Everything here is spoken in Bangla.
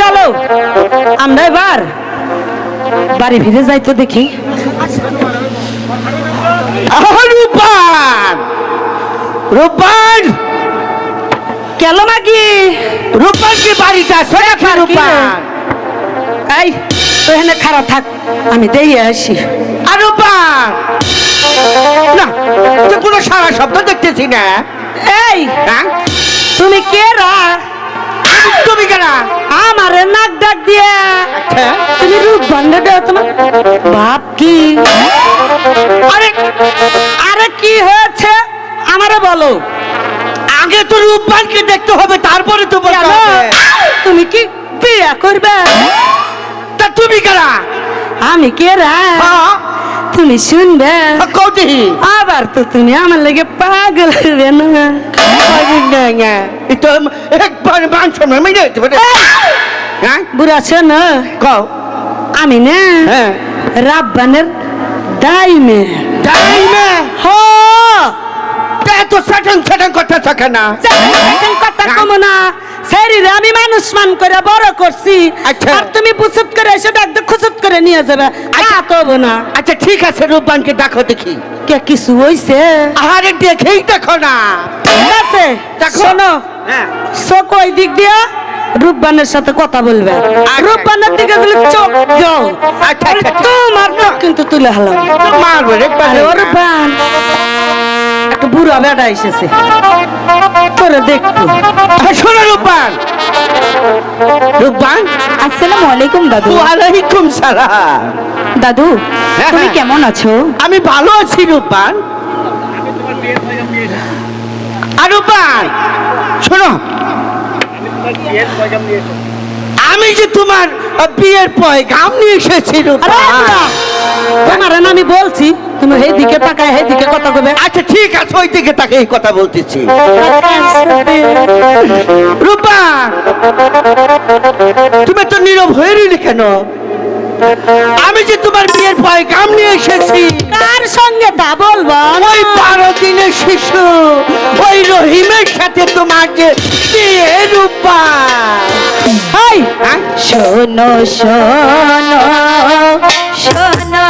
চলো আমরা এবার বাড়ি ফিরে যাই তো দেখি। রূপান রূপান কেন মাগি রূপান কি বাড়িতে আছে নাকি? রূপান এই তো এখানে খারাপ থাক, আমি দিয়ে আসি। আর রূপান না, তো কোনো সারা শব্দ দেখতেছি না। এই হ্যাঁ তুমি কে রা? তুমি কেন আমারে নাক ডাক দিয়া? তুমি রূপ বন্ধ দাও, তোমার বাপ কি? আরে আরে কি হয়েছে আমারে বলো। আগে তো রূপবানকে দেখতে হবে, তারপরে তো বলতে কেন? হবে। তুমি কি বিয়ে করবে? তা তুমি কেন? আমি কে রা? হ্যাঁ তুমি শুনবে? কৌটি আবার তো তুমি আমার লেগে পাগল হবে না। একবার মান সম্মান মেনে যেতে পারে। হ্যাঁ বুড়া শোনো, কও। আমি না হ্যাঁ রাব্বানের দাইমে। টাইমে হ এত স্যাটাং স্যাটাং করতেছ কেন? কথা কম না, শরীরে আমি মানুষ মান করে বড় করছি। আচ্ছা। আর তুমি বুসুত করে এসে একদম খুসুত করে নিয়ে যাবে, তা তো হবো না। আচ্ছা ঠিক আছে, রূপবানকে দেখো দেখি। কে কিছু হইছে? আরে দেখেই দেখো না। ঠিক আছে দেখো। শোনো, হ্যাঁ চোখ ওই দিক দিয়া রূপবানের সাথে কথা বলবে। রূপবানের দিকে দিলে চোখ দাও। আচ্ছা, আর আচ্ছা। তোমার চোখ কিন্তু তুলে হালাম। মারবো রে আরে ও রূপবান, একটা বুড়া বেটা এসেছে, তোরে দেখতো। শোনো রূপবান। রূপবান আসসালামু আলাইকুম দাদু। ওয়ালাইকুম সালাম। দাদু হ্যাঁ, তুমি হ্যাঁ। কেমন আছো? আমি ভালো আছি রূপবান। আর রূপবান শোনো, আমি যে তোমার বিয়ের পয়গাম নিয়ে এসেছি আরে রূপবান। বুড়া, তোমার না আমি বলছি তুমি সেই দিকে তাকায় সেই দিকে কথা কবে। আচ্ছা ঠিক আছে, ওই দিকে তাকে এই কথা বলতেছি। রূপা, তুমি তো নীরব হয়ে রইলি কেন? আমি যে তোমার বিয়ের পয়গাম নিয়ে এসেছি। কার সঙ্গে তা বলবো? ওই 12 দিনের শিশু ওই রহিমের সাথে তোমার যে বিয়ে। রূপা, হাই হ্যাঁ? শোনো শোনো শোনো